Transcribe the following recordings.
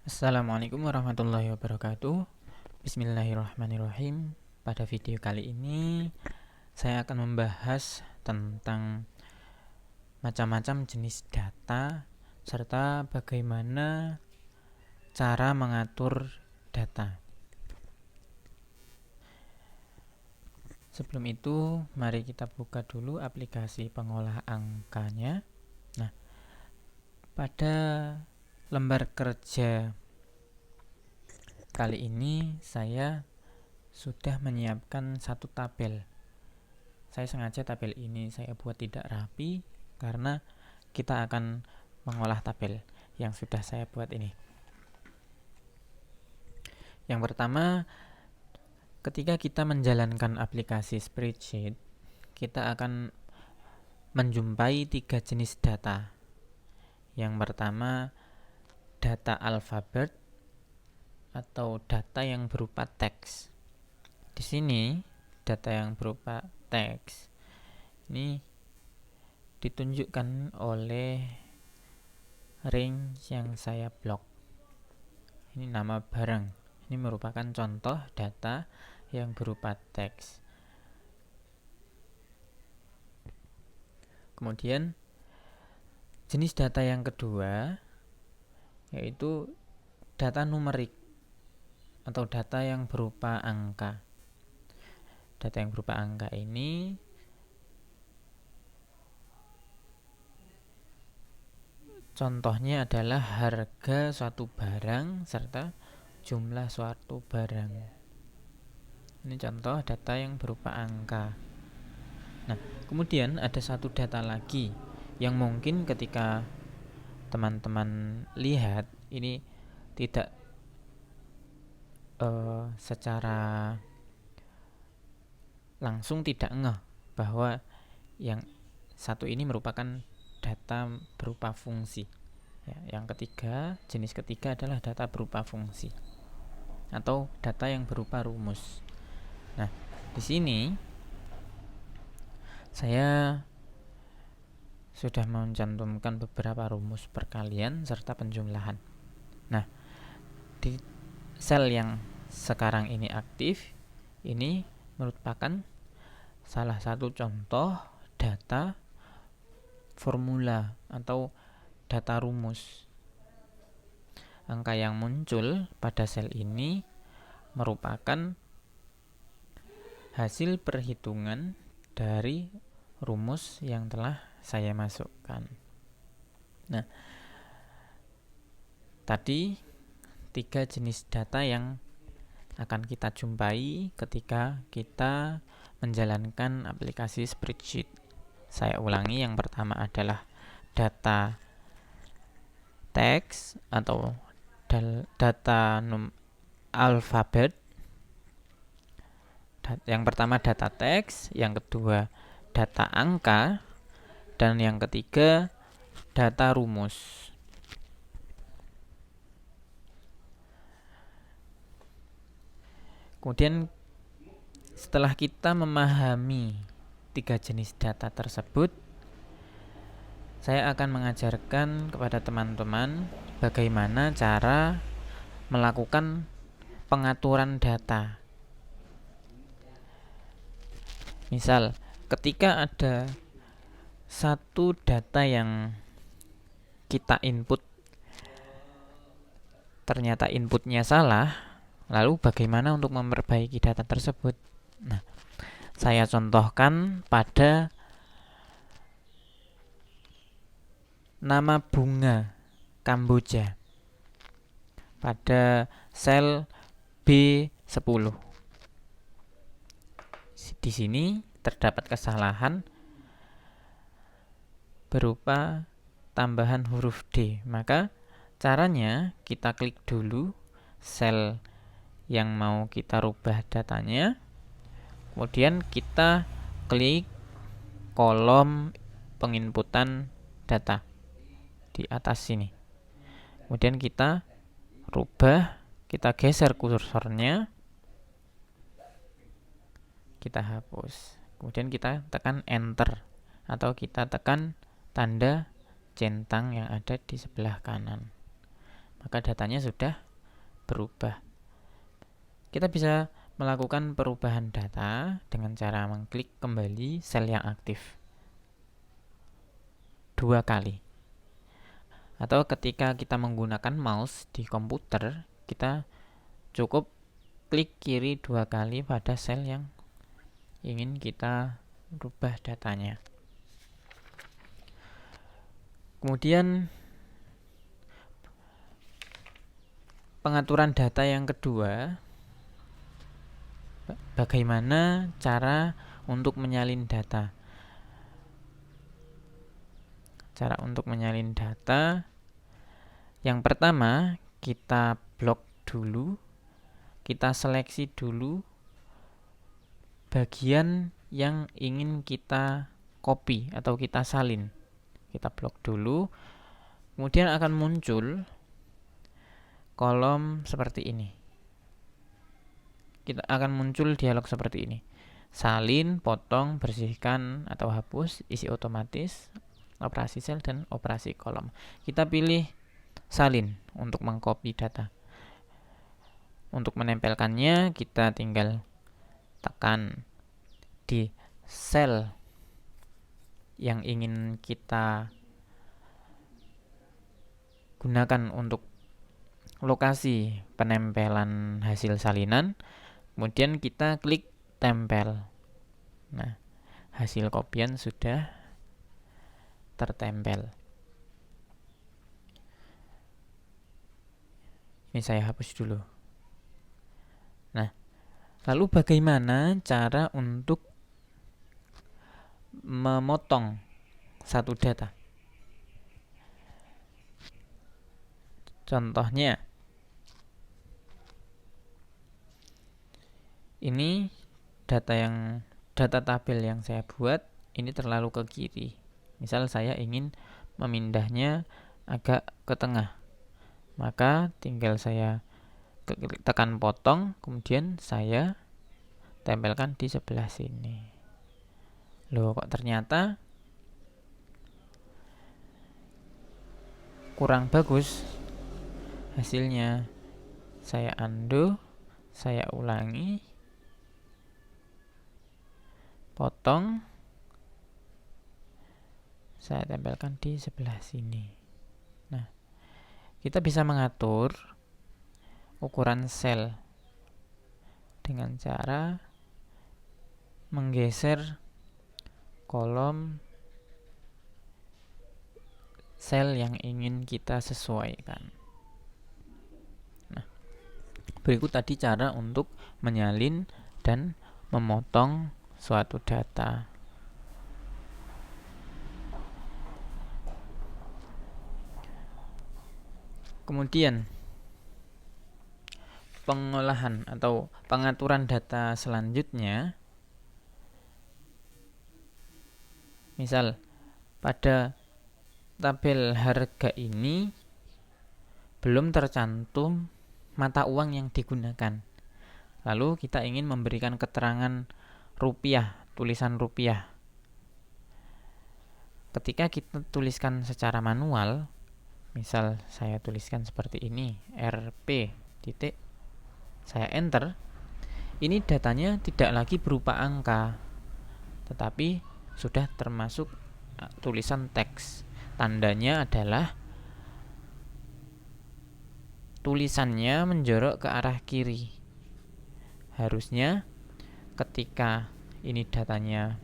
Assalamualaikum warahmatullahi wabarakatuh. Bismillahirrahmanirrahim. Pada video kali ini saya akan membahas tentang macam-macam jenis data serta bagaimana cara mengatur data. Sebelum itu, mari kita buka dulu aplikasi pengolah angkanya. Nah, pada lembar kerja kali ini saya sudah menyiapkan satu tabel. Saya sengaja tabel ini saya buat tidak rapi karena kita akan mengolah tabel yang sudah saya buat ini. Yang pertama, ketika kita menjalankan aplikasi spreadsheet, kita akan menjumpai 3 jenis data. Yang pertama, data alfabet atau data yang berupa teks. Di sini data yang berupa teks ini ditunjukkan oleh range yang saya blok. Ini nama barang. Ini merupakan contoh data yang berupa teks. Kemudian jenis data yang kedua yaitu data numerik atau data yang berupa angka. Data yang berupa angka ini contohnya adalah harga suatu barang serta jumlah suatu barang. Ini contoh data yang berupa angka. Nah, kemudian ada satu data lagi yang mungkin ketika teman-teman lihat ini tidak secara langsung tidak ngeh bahwa yang satu ini merupakan data berupa fungsi. Yang ketiga, jenis ketiga adalah data berupa fungsi atau data yang berupa rumus. Nah, di sini saya sudah mencantumkan beberapa rumus perkalian serta penjumlahan. Nah, di sel yang sekarang ini aktif, ini merupakan salah satu contoh data formula atau data rumus. Angka yang muncul pada sel ini merupakan hasil perhitungan dari rumus yang telah saya masukkan. Nah, tadi 3 jenis data yang akan kita jumpai ketika kita menjalankan aplikasi spreadsheet. Saya ulangi, yang pertama adalah data teks atau data alfabet. Yang pertama data teks, yang kedua data angka, dan yang ketiga data rumus. Kemudian setelah kita memahami 3 jenis data tersebut, saya akan mengajarkan kepada teman-teman bagaimana cara melakukan pengaturan data. Misal, ketika ada satu data yang kita input, ternyata inputnya salah, lalu bagaimana untuk memperbaiki data tersebut? Nah, saya contohkan pada nama bunga Kamboja pada sel B10. Di sini terdapat kesalahan berupa tambahan huruf D. Maka caranya kita klik dulu sel yang mau kita rubah datanya, kemudian kita klik kolom penginputan data di atas sini. Kemudian kita rubah, kita geser kursornya, kita hapus. Kemudian kita tekan enter atau kita tekan tanda centang yang ada di sebelah kanan. maka datanya sudah berubah. Kita bisa melakukan perubahan data dengan cara mengklik kembali sel yang aktif 2 kali. Atau ketika kita menggunakan mouse di komputer, kita cukup klik kiri 2 kali pada sel yang ingin kita rubah datanya. Kemudian pengaturan data yang kedua, bagaimana cara untuk menyalin data. Cara untuk menyalin data, yang pertama kita blok dulu, kita seleksi dulu bagian yang ingin kita copy atau kita salin. Kita blok dulu, kemudian akan muncul kolom seperti ini. Kita akan muncul dialog seperti ini. Salin, potong, bersihkan atau hapus, isi otomatis, operasi sel dan operasi kolom. Kita pilih salin untuk mengcopy data. Untuk menempelkannya kita tinggal tekan di sel yang ingin kita gunakan untuk lokasi penempelan hasil salinan, kemudian kita klik tempel. Nah, hasil kopian sudah tertempel. Ini saya hapus dulu. Nah, lalu bagaimana cara untuk memotong satu data? Contohnya, ini data tabel yang saya buat ini terlalu ke kiri. Misal saya ingin memindahnya agak ke tengah, maka tinggal saya tekan potong, kemudian saya tempelkan di sebelah sini. Loh, kok ternyata kurang bagus hasilnya. Saya undo, saya ulangi, potong, saya tempelkan di sebelah sini. Nah, kita bisa mengatur ukuran sel dengan cara menggeser kolom sel yang ingin kita sesuaikan. Nah, berikut tadi cara untuk menyalin dan memotong suatu data. Kemudian pengolahan atau pengaturan data selanjutnya, misal pada tabel harga ini belum tercantum mata uang yang digunakan. Lalu kita ingin memberikan keterangan rupiah, tulisan rupiah. Ketika kita tuliskan secara manual, misal saya tuliskan seperti ini, Rp titik, saya enter, ini datanya tidak lagi berupa angka, tetapi sudah termasuk tulisan teks. Tandanya adalah tulisannya menjorok ke arah kiri. Harusnya ketika ini datanya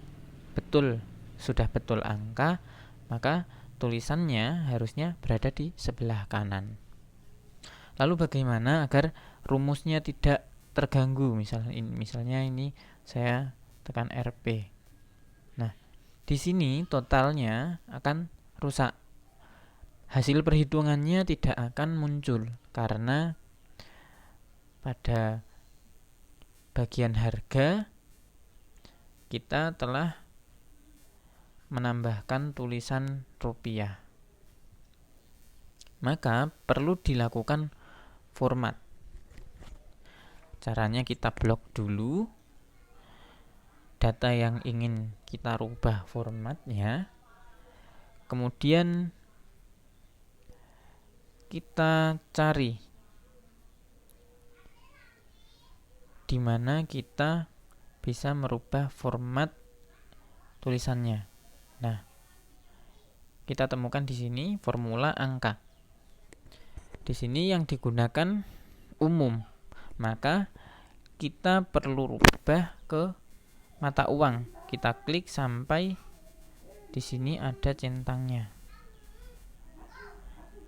sudah betul angka, maka tulisannya harusnya berada di sebelah kanan. Lalu bagaimana agar rumusnya tidak terganggu? Misalnya ini saya tekan RP. Nah, di sini totalnya akan rusak. Hasil perhitungannya tidak akan muncul karena pada bagian harga kita telah menambahkan tulisan rupiah. Maka perlu dilakukan format. Caranya kita blok dulu data yang ingin kita rubah formatnya, kemudian kita cari di mana kita bisa merubah format tulisannya. Nah, kita temukan di sini formula angka. Di sini yang digunakan umum, maka kita perlu rubah ke mata uang. Kita klik sampai di sini ada centangnya.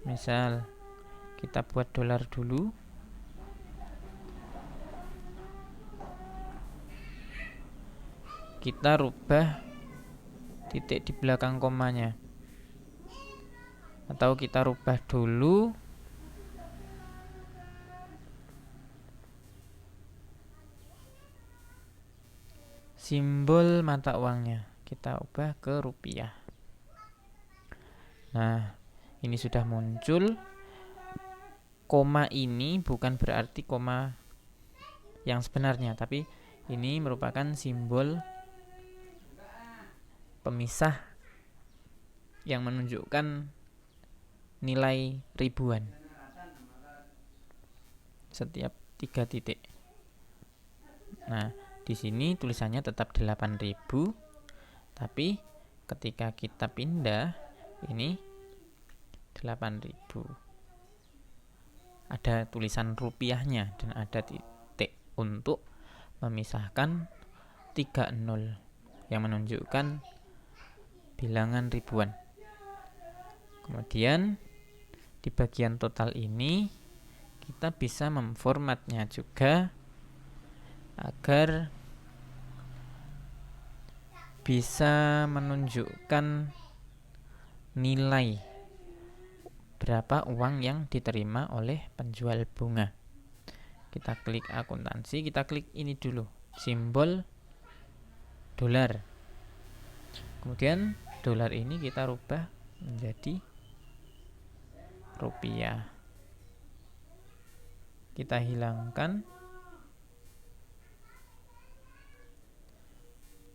Misal kita buat dolar dulu. Kita rubah titik di belakang komanya. Atau kita rubah dulu simbol mata uangnya. Kita ubah ke rupiah. Nah, ini sudah muncul. Koma ini bukan berarti koma yang sebenarnya, tapi ini merupakan simbol pemisah yang menunjukkan nilai ribuan setiap 3 titik. Nah, di sini tulisannya tetap 8.000, tapi ketika kita pindah ini 8.000. Ada tulisan rupiahnya dan ada titik untuk memisahkan 30 yang menunjukkan bilangan ribuan. Kemudian di bagian total ini kita bisa memformatnya juga agar bisa menunjukkan nilai berapa uang yang diterima oleh penjual bunga. Kita klik akuntansi, kita klik ini dulu, simbol dolar. Kemudian dolar ini kita rubah menjadi rupiah. Kita hilangkan.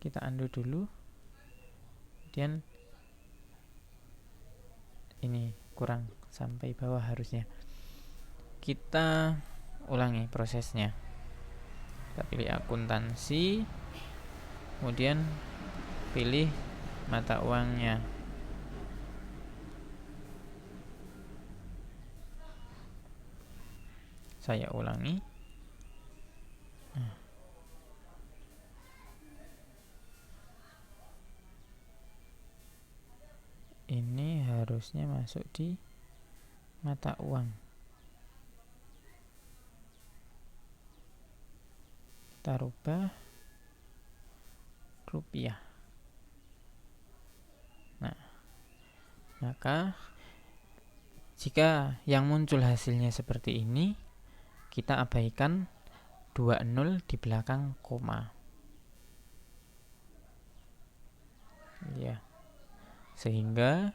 Kita undo dulu. Kemudian ini kurang sampai bawah harusnya. Kita ulangi prosesnya. Kita pilih akuntansi. Kemudian pilih mata uangnya. Saya ulangi. Ini harusnya masuk di mata uang. Kita rubah rupiah. Nah, maka jika yang muncul hasilnya seperti ini, kita abaikan 20 di belakang koma. Ya. Sehingga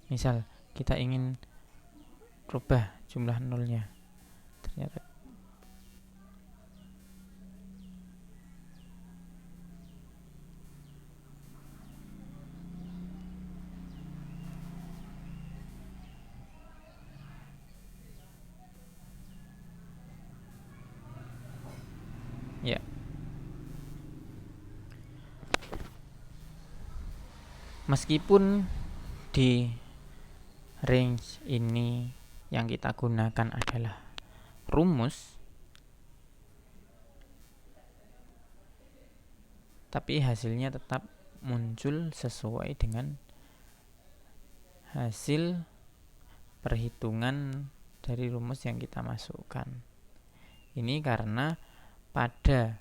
misal kita ingin rubah jumlah nolnya, ternyata ya. Meskipun di range ini yang kita gunakan adalah rumus, tapi hasilnya tetap muncul sesuai dengan hasil perhitungan dari rumus yang kita masukkan. Ini karena pada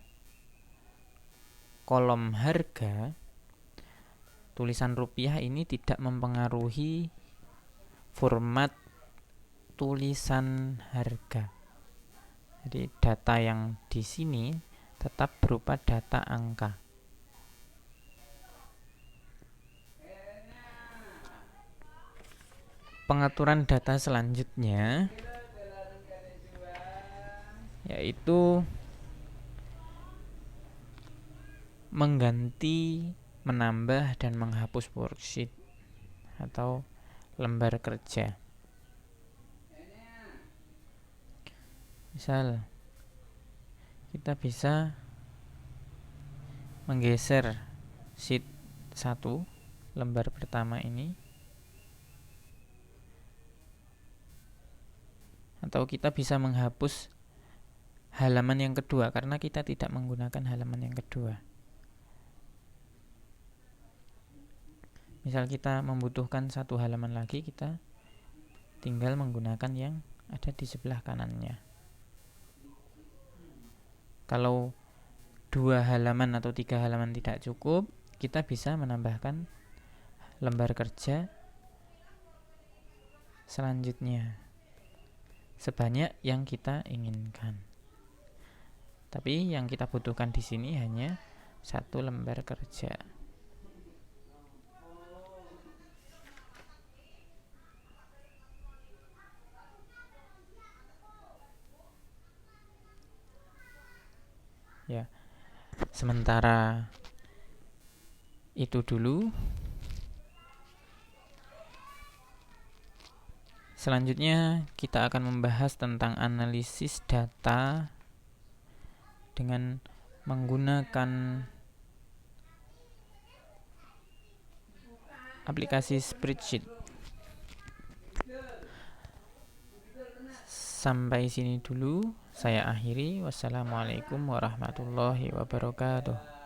kolom harga tulisan rupiah ini tidak mempengaruhi format tulisan harga. Jadi data yang di sini tetap berupa data angka. Pengaturan data selanjutnya yaitu mengganti, menambah, dan menghapus worksheet. atau lembar kerja. Misal kita bisa menggeser sheet 1 lembar pertama ini, atau kita bisa menghapus halaman yang kedua karena kita tidak menggunakan halaman yang kedua. Misal kita membutuhkan satu halaman lagi, kita tinggal menggunakan yang ada di sebelah kanannya. Kalau 2 halaman atau 3 halaman tidak cukup, kita bisa menambahkan lembar kerja selanjutnya sebanyak yang kita inginkan. Tapi yang kita butuhkan di sini hanya 1 lembar kerja. Ya. Sementara itu dulu. Selanjutnya kita akan membahas tentang analisis data dengan menggunakan aplikasi spreadsheet. Sampai sini dulu saya akhiri. Wassalamualaikum warahmatullahi wabarakatuh.